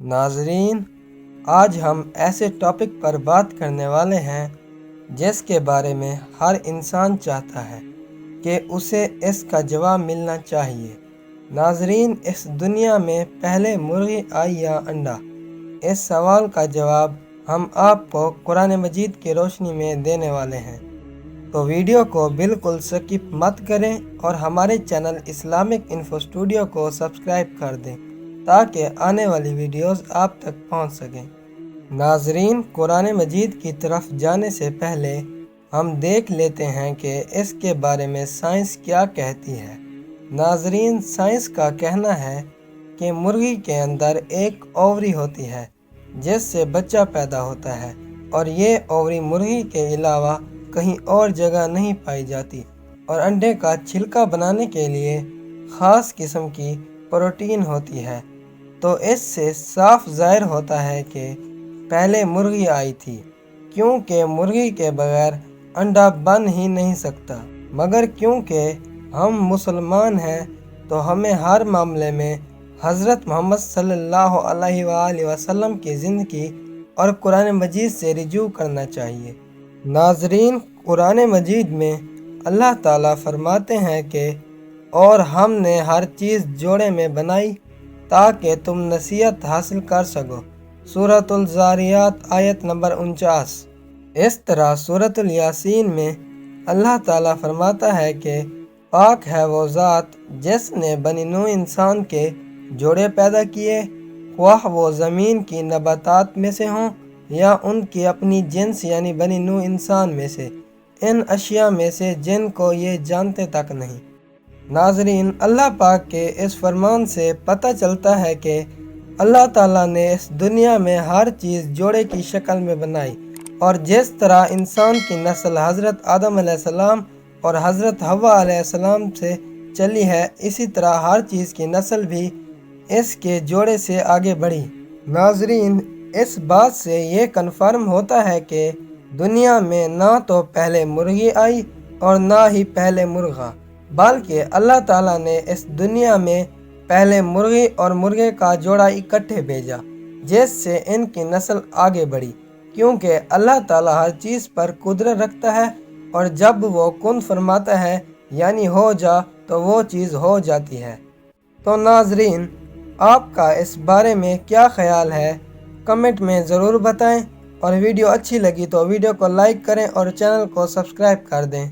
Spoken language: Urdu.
ناظرین، آج ہم ایسے ٹاپک پر بات کرنے والے ہیں جس کے بارے میں ہر انسان چاہتا ہے کہ اسے اس کا جواب ملنا چاہیے۔ ناظرین، اس دنیا میں پہلے مرغی آئی یا انڈا؟ اس سوال کا جواب ہم آپ کو قرآن مجید کی روشنی میں دینے والے ہیں، تو ویڈیو کو بالکل سکپ مت کریں اور ہمارے چینل اسلامک انفو اسٹوڈیو کو سبسکرائب کر دیں تاکہ آنے والی ویڈیوز آپ تک پہنچ سکیں۔ ناظرین، قرآن مجید کی طرف جانے سے پہلے ہم دیکھ لیتے ہیں کہ اس کے بارے میں سائنس کیا کہتی ہے۔ ناظرین، سائنس کا کہنا ہے کہ مرغی کے اندر ایک اووری ہوتی ہے جس سے بچہ پیدا ہوتا ہے، اور یہ اووری مرغی کے علاوہ کہیں اور جگہ نہیں پائی جاتی، اور انڈے کا چھلکا بنانے کے لیے خاص قسم کی پروٹین ہوتی ہے۔ تو اس سے صاف ظاہر ہوتا ہے کہ پہلے مرغی آئی تھی، کیونکہ مرغی کے بغیر انڈا بن ہی نہیں سکتا۔ مگر کیونکہ ہم مسلمان ہیں تو ہمیں ہر معاملے میں حضرت محمد صلی اللہ علیہ وآلہ وسلم کی زندگی اور قرآن مجید سے رجوع کرنا چاہیے۔ ناظرین، قرآن مجید میں اللہ تعالیٰ فرماتے ہیں کہ اور ہم نے ہر چیز جوڑے میں بنائی تاکہ تم نصیحت حاصل کر سکو۔ سورۃ الذاریات آیت نمبر 49۔ اس طرح سورۃ الیاسین میں اللہ تعالیٰ فرماتا ہے کہ پاک ہے وہ ذات جس نے بنی نوع انسان کے جوڑے پیدا کیے، خواہ وہ زمین کی نباتات میں سے ہوں یا ان کی اپنی جنس یعنی بنی نوع انسان میں سے، ان اشیاء میں سے جن کو یہ جانتے تک نہیں۔ ناظرین، اللہ پاک کے اس فرمان سے پتہ چلتا ہے کہ اللہ تعالیٰ نے اس دنیا میں ہر چیز جوڑے کی شکل میں بنائی، اور جس طرح انسان کی نسل حضرت آدم علیہ السلام اور حضرت حوا علیہ السلام سے چلی ہے، اسی طرح ہر چیز کی نسل بھی اس کے جوڑے سے آگے بڑھی۔ ناظرین، اس بات سے یہ کنفرم ہوتا ہے کہ دنیا میں نہ تو پہلے مرغی آئی اور نہ ہی پہلے مرغا، بلکہ اللہ تعالیٰ نے اس دنیا میں پہلے مرغی اور مرغے کا جوڑا اکٹھے بھیجا، جس سے ان کی نسل آگے بڑھی، کیونکہ اللہ تعالیٰ ہر چیز پر قدرت رکھتا ہے، اور جب وہ کن فرماتا ہے یعنی ہو جا تو وہ چیز ہو جاتی ہے۔ تو ناظرین، آپ کا اس بارے میں کیا خیال ہے؟ کمنٹ میں ضرور بتائیں، اور ویڈیو اچھی لگی تو ویڈیو کو لائک کریں اور چینل کو سبسکرائب کر دیں۔